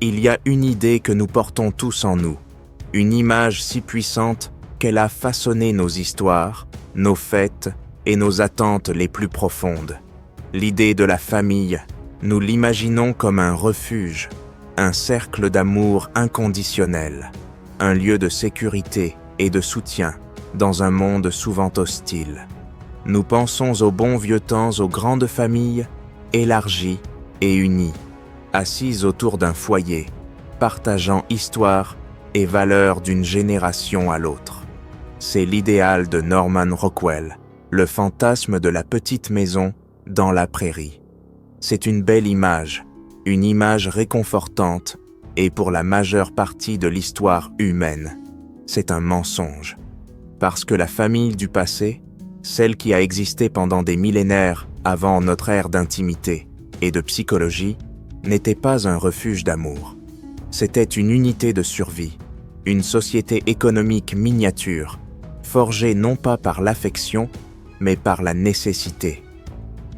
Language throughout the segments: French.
Il y a une idée que nous portons tous en nous, une image si puissante qu'elle a façonné nos histoires, nos fêtes et nos attentes les plus profondes. L'idée de la famille, nous l'imaginons comme un refuge, un cercle d'amour inconditionnel, un lieu de sécurité et de soutien dans un monde souvent hostile. Nous pensons aux bons vieux temps, aux grandes familles élargies et unies, assises autour d'un foyer, partageant histoire et valeurs d'une génération à l'autre. C'est l'idéal de Norman Rockwell, le fantasme de la petite maison dans la prairie. C'est une belle image, une image réconfortante et pour la majeure partie de l'histoire humaine. C'est un mensonge. Parce que la famille du passé, celle qui a existé pendant des millénaires avant notre ère d'intimité et de psychologie, n'était pas un refuge d'amour. C'était une unité de survie, une société économique miniature, forgée non pas par l'affection, mais par la nécessité.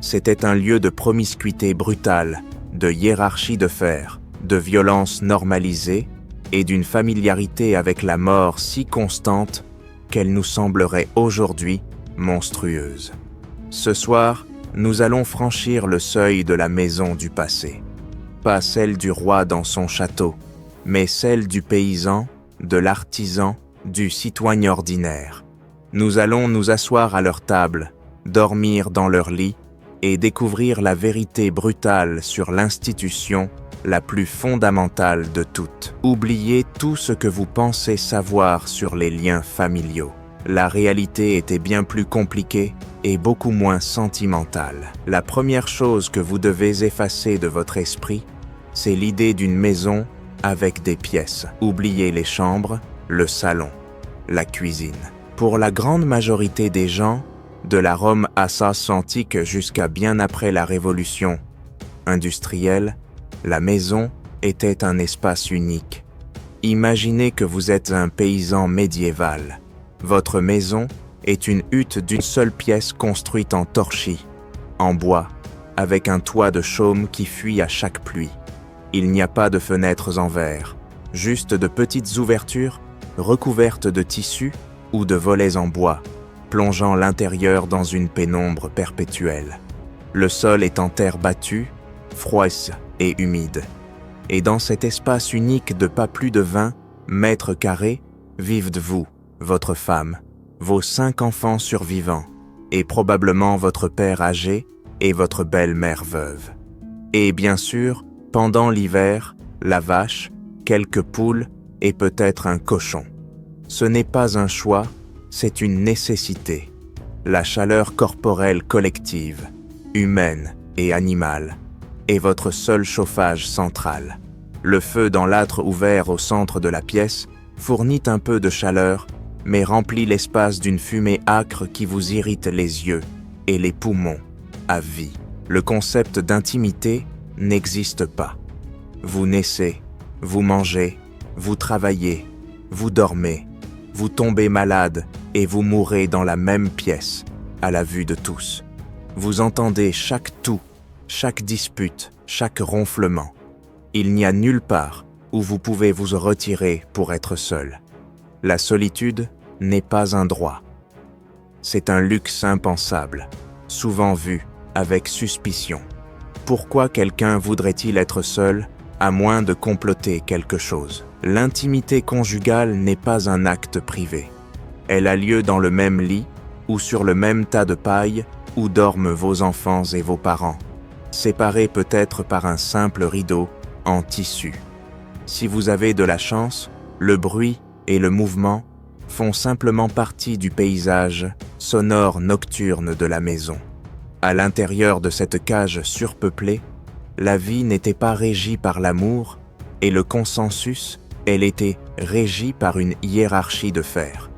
C'était un lieu de promiscuité brutale, de hiérarchie de fer, de violence normalisée et d'une familiarité avec la mort si constante qu'elle nous semblerait aujourd'hui monstrueuse. Ce soir, nous allons franchir le seuil de la maison du passé. Pas celle du roi dans son château, mais celle du paysan, de l'artisan, du citoyen ordinaire. Nous allons nous asseoir à leur table, dormir dans leur lit et découvrir la vérité brutale sur l'institution la plus fondamentale de toutes. Oubliez tout ce que vous pensez savoir sur les liens familiaux. La réalité était bien plus compliquée et beaucoup moins sentimentale. La première chose que vous devez effacer de votre esprit, c'est l'idée d'une maison avec des pièces. Oubliez les chambres, le salon, la cuisine. Pour la grande majorité des gens, de la Rome antique jusqu'à bien après la Révolution industrielle, la maison était un espace unique. Imaginez que vous êtes un paysan médiéval. Votre maison est une hutte d'une seule pièce construite en torchis, en bois, avec un toit de chaume qui fuit à chaque pluie. Il n'y a pas de fenêtres en verre, juste de petites ouvertures recouvertes de tissus ou de volets en bois, plongeant l'intérieur dans une pénombre perpétuelle. Le sol est en terre battue, froisse et humide. Et dans cet espace unique de pas plus de 20 mètres carrés, vivent vous, votre femme, vos 5 enfants survivants, et probablement votre père âgé et votre belle-mère veuve. Et bien sûr, pendant l'hiver, la vache, quelques poules et peut-être un cochon. Ce n'est pas un choix, c'est une nécessité. La chaleur corporelle collective, humaine et animale, est votre seul chauffage central. Le feu dans l'âtre ouvert au centre de la pièce fournit un peu de chaleur, mais remplit l'espace d'une fumée âcre qui vous irrite les yeux et les poumons à vie. Le concept d'intimité n'existe pas. Vous naissez, vous mangez, vous travaillez, vous dormez, vous tombez malade et vous mourrez dans la même pièce, à la vue de tous. Vous entendez chaque tout, chaque dispute, chaque ronflement. Il n'y a nulle part où vous pouvez vous retirer pour être seul. La solitude n'est pas un droit. C'est un luxe impensable, souvent vu avec suspicion. Pourquoi quelqu'un voudrait-il être seul, à moins de comploter quelque chose? L'intimité conjugale n'est pas un acte privé. Elle a lieu dans le même lit ou sur le même tas de paille où dorment vos enfants et vos parents, séparés peut-être par un simple rideau en tissu. Si vous avez de la chance, le bruit et le mouvement font simplement partie du paysage sonore nocturne de la maison. À l'intérieur de cette cage surpeuplée, la vie n'était pas régie par l'amour et le consensus, elle était régie par une hiérarchie de fer.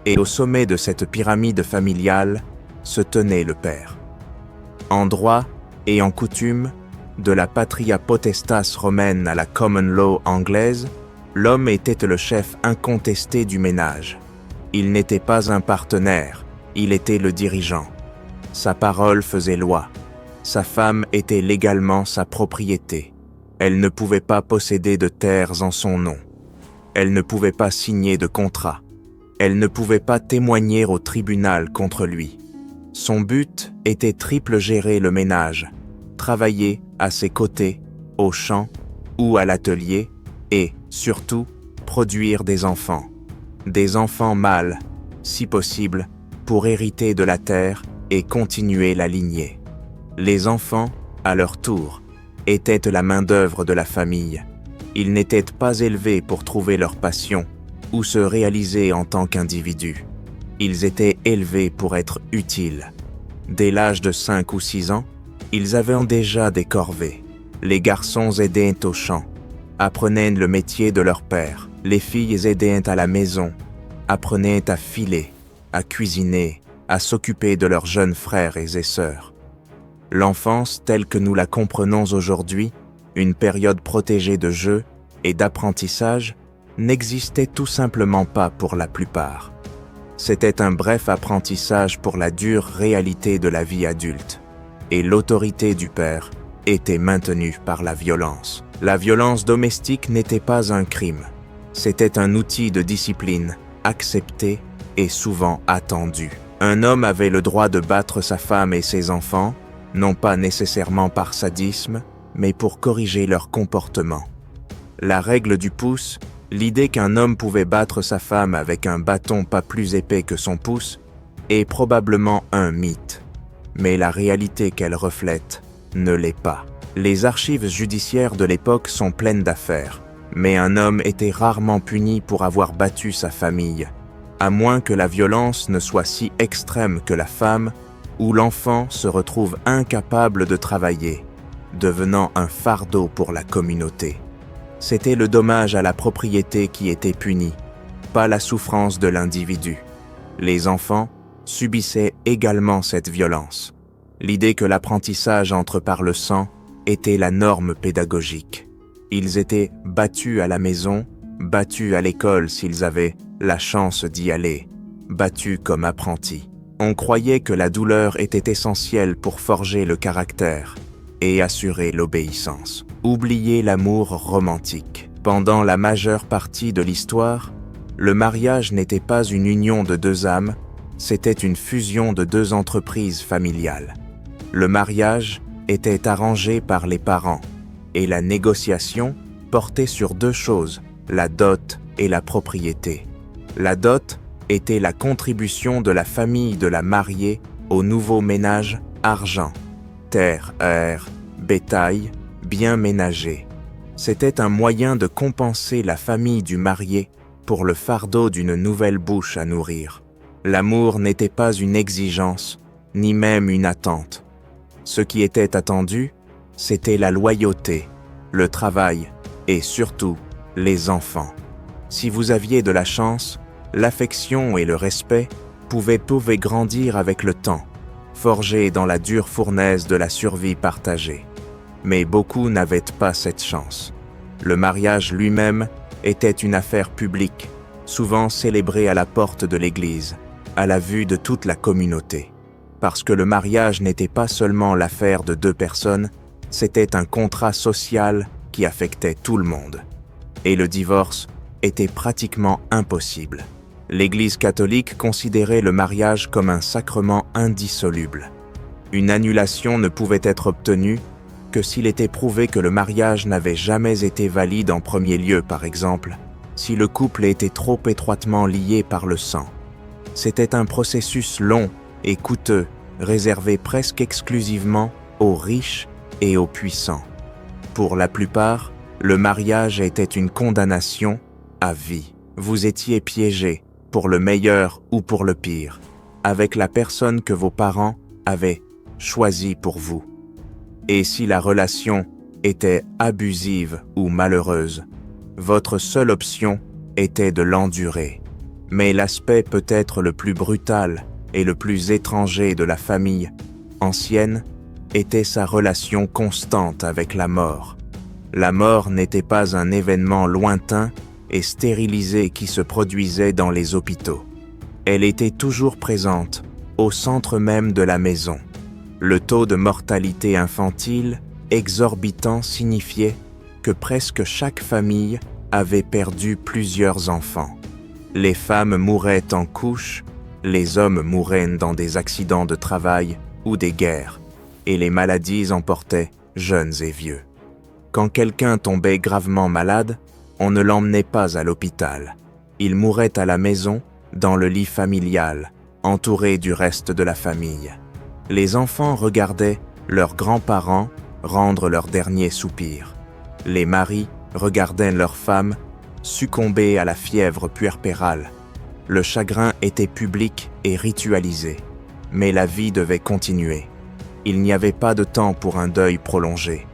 Et au sommet de cette pyramide familiale se tenait le père. En droit et en coutume, de la patria potestas romaine à la common law anglaise, l'homme était le chef incontesté du ménage. Il n'était pas un partenaire, il était le dirigeant. Sa parole faisait loi. Sa femme était légalement sa propriété. Elle ne pouvait pas posséder de terres en son nom. Elle ne pouvait pas signer de contrat. Elle ne pouvait pas témoigner au tribunal contre lui. Son but était triple: gérer le ménage, travailler à ses côtés, au champ ou à l'atelier, et, surtout, produire des enfants mâles, si possible, pour hériter de la terre et continuer la lignée. Les enfants, à leur tour, étaient la main-d'œuvre de la famille. Ils n'étaient pas élevés pour trouver leur passion ou se réaliser en tant qu'individus. Ils étaient élevés pour être utiles. Dès l'âge de 5 ou 6 ans, ils avaient déjà des corvées. Les garçons aidaient au champ, apprenaient le métier de leur père. Les filles aidaient à la maison, apprenaient à filer, à cuisiner, à s'occuper de leurs jeunes frères et sœurs. L'enfance, telle que nous la comprenons aujourd'hui, une période protégée de jeu et d'apprentissage, n'existait tout simplement pas pour la plupart. C'était un bref apprentissage pour la dure réalité de la vie adulte, et l'autorité du père était maintenue par la violence. La violence domestique n'était pas un crime, c'était un outil de discipline, accepté et souvent attendu. Un homme avait le droit de battre sa femme et ses enfants, non pas nécessairement par sadisme, mais pour corriger leur comportement. La règle du pouce, l'idée qu'un homme pouvait battre sa femme avec un bâton pas plus épais que son pouce, est probablement un mythe, mais la réalité qu'elle reflète ne l'est pas. Les archives judiciaires de l'époque sont pleines d'affaires, mais un homme était rarement puni pour avoir battu sa famille, à moins que la violence ne soit si extrême que la femme ou l'enfant se retrouve incapable de travailler, devenant un fardeau pour la communauté. C'était le dommage à la propriété qui était puni, pas la souffrance de l'individu. Les enfants subissaient également cette violence. L'idée que l'apprentissage entre par le sang était la norme pédagogique. Ils étaient battus à la maison, battus à l'école s'ils avaient la chance d'y aller, battus comme apprentis. On croyait que la douleur était essentielle pour forger le caractère et assurer l'obéissance. Oublier l'amour romantique. Pendant la majeure partie de l'histoire, le mariage n'était pas une union de deux âmes, c'était une fusion de deux entreprises familiales. Le mariage était arrangé par les parents, et la négociation portait sur deux choses, la dot et la propriété. La dot était la contribution de la famille de la mariée au nouveau ménage argent, terre, air, bétail, bien ménagé. C'était un moyen de compenser la famille du marié pour le fardeau d'une nouvelle bouche à nourrir. L'amour n'était pas une exigence, ni même une attente. Ce qui était attendu, c'était la loyauté, le travail et surtout les enfants. Si vous aviez de la chance, l'affection et le respect pouvaient grandir avec le temps, forgés dans la dure fournaise de la survie partagée. Mais beaucoup n'avaient pas cette chance. Le mariage lui-même était une affaire publique, souvent célébrée à la porte de l'église, à la vue de toute la communauté. Parce que le mariage n'était pas seulement l'affaire de deux personnes, c'était un contrat social qui affectait tout le monde. Et le divorce était pratiquement impossible. L'Église catholique considérait le mariage comme un sacrement indissoluble. Une annulation ne pouvait être obtenue que s'il était prouvé que le mariage n'avait jamais été valide en premier lieu, par exemple, si le couple était trop étroitement lié par le sang. C'était un processus long et coûteux, réservé presque exclusivement aux riches et aux puissants. Pour la plupart, le mariage était une condamnation à vie. Vous étiez piégé, pour le meilleur ou pour le pire, avec la personne que vos parents avaient choisie pour vous. Et si la relation était abusive ou malheureuse, votre seule option était de l'endurer. Mais l'aspect peut-être le plus brutal et le plus étranger de la famille ancienne était sa relation constante avec la mort. La mort n'était pas un événement lointain et stérilisé qui se produisait dans les hôpitaux. Elle était toujours présente, au centre même de la maison. Le taux de mortalité infantile exorbitant signifiait que presque chaque famille avait perdu plusieurs enfants. Les femmes mouraient en couches, les hommes mouraient dans des accidents de travail ou des guerres, et les maladies emportaient jeunes et vieux. Quand quelqu'un tombait gravement malade, on ne l'emmenait pas à l'hôpital. Il mourait à la maison, dans le lit familial, entouré du reste de la famille. Les enfants regardaient leurs grands-parents rendre leur dernier soupir. Les maris regardaient leurs femmes succomber à la fièvre puerpérale. Le chagrin était public et ritualisé, mais la vie devait continuer. Il n'y avait pas de temps pour un deuil prolongé.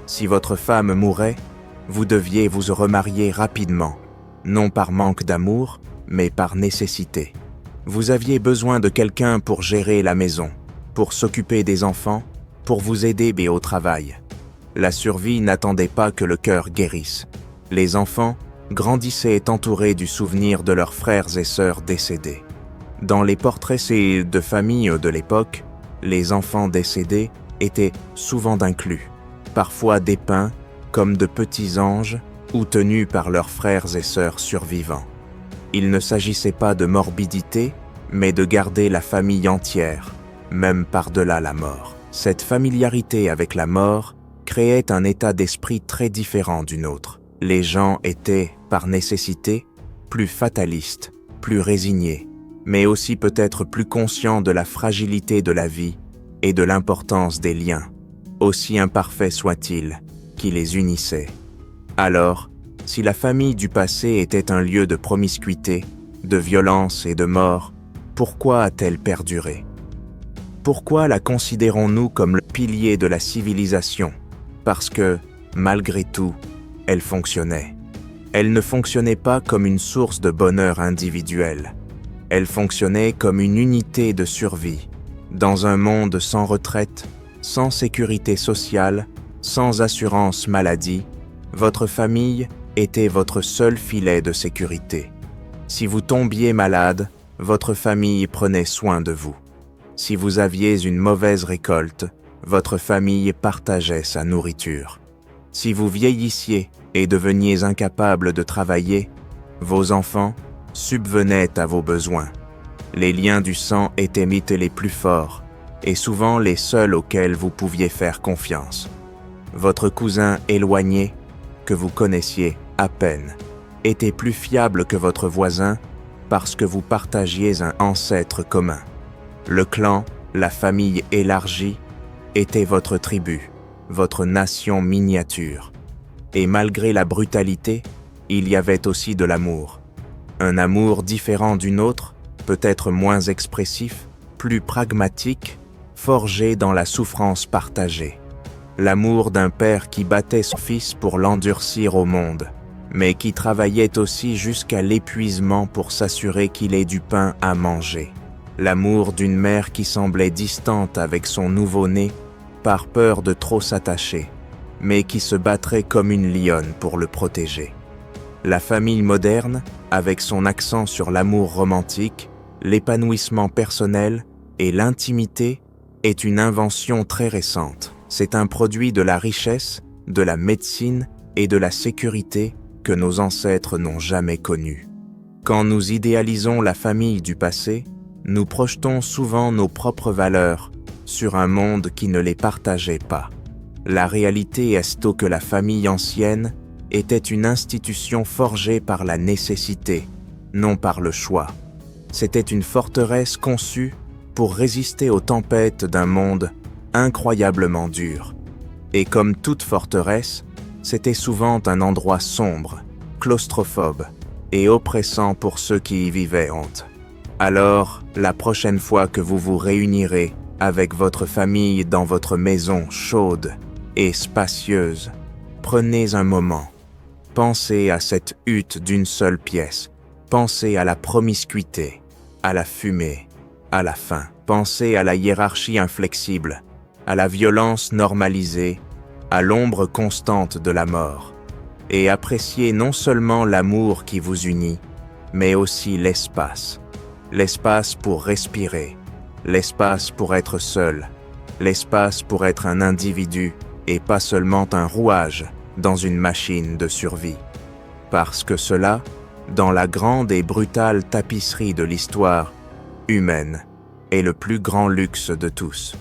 Si votre femme mourait, vous deviez vous remarier rapidement, non par manque d'amour, mais par nécessité. Vous aviez besoin de quelqu'un pour gérer la maison, pour s'occuper des enfants, pour vous aider au travail. La survie n'attendait pas que le cœur guérisse. Les enfants grandissaient entourés du souvenir de leurs frères et sœurs décédés. Dans les portraits de famille de l'époque, les enfants décédés étaient souvent inclus, parfois dépeints comme de petits anges ou tenus par leurs frères et sœurs survivants. Il ne s'agissait pas de morbidité, mais de garder la famille entière, même par-delà la mort. Cette familiarité avec la mort créait un état d'esprit très différent du nôtre. Les gens étaient, par nécessité, plus fatalistes, plus résignés, mais aussi peut-être plus conscients de la fragilité de la vie et de l'importance des liens, aussi imparfaits soient-ils, qui les unissaient. Alors, si la famille du passé était un lieu de promiscuité, de violence et de mort, pourquoi a-t-elle perduré? Pourquoi la considérons-nous comme le pilier de la civilisation? Parce que, malgré tout, elle fonctionnait. Elle ne fonctionnait pas comme une source de bonheur individuel. Elle fonctionnait comme une unité de survie. Dans un monde sans retraite, sans sécurité sociale, sans assurance maladie, votre famille était votre seul filet de sécurité. Si vous tombiez malade, votre famille prenait soin de vous. Si vous aviez une mauvaise récolte, votre famille partageait sa nourriture. Si vous vieillissiez et deveniez incapable de travailler, vos enfants subvenaient à vos besoins. Les liens du sang étaient les plus forts et souvent les seuls auxquels vous pouviez faire confiance. Votre cousin éloigné, que vous connaissiez à peine, était plus fiable que votre voisin parce que vous partagiez un ancêtre commun. Le clan, la famille élargie, était votre tribu, votre nation miniature. Et malgré la brutalité, il y avait aussi de l'amour. Un amour différent du nôtre, peut-être moins expressif, plus pragmatique, forgé dans la souffrance partagée. L'amour d'un père qui battait son fils pour l'endurcir au monde, mais qui travaillait aussi jusqu'à l'épuisement pour s'assurer qu'il ait du pain à manger. L'amour d'une mère qui semblait distante avec son nouveau-né par peur de trop s'attacher, mais qui se battrait comme une lionne pour le protéger. La famille moderne, avec son accent sur l'amour romantique, l'épanouissement personnel et l'intimité, est une invention très récente. C'est un produit de la richesse, de la médecine et de la sécurité que nos ancêtres n'ont jamais connu. Quand nous idéalisons la famille du passé, nous projetons souvent nos propres valeurs sur un monde qui ne les partageait pas. La réalité est que la famille ancienne était une institution forgée par la nécessité, non par le choix. C'était une forteresse conçue pour résister aux tempêtes d'un monde incroyablement dur. Et comme toute forteresse, c'était souvent un endroit sombre, claustrophobe et oppressant pour ceux qui y vivaient. Alors, la prochaine fois que vous vous réunirez avec votre famille dans votre maison chaude et spacieuse, prenez un moment. Pensez à cette hutte d'une seule pièce. Pensez à la promiscuité, à la fumée, à la faim. Pensez à la hiérarchie inflexible, à la violence normalisée, à l'ombre constante de la mort. Et appréciez non seulement l'amour qui vous unit, mais aussi l'espace. L'espace pour respirer, l'espace pour être seul, l'espace pour être un individu et pas seulement un rouage dans une machine de survie. Parce que cela, dans la grande et brutale tapisserie de l'histoire humaine, est le plus grand luxe de tous.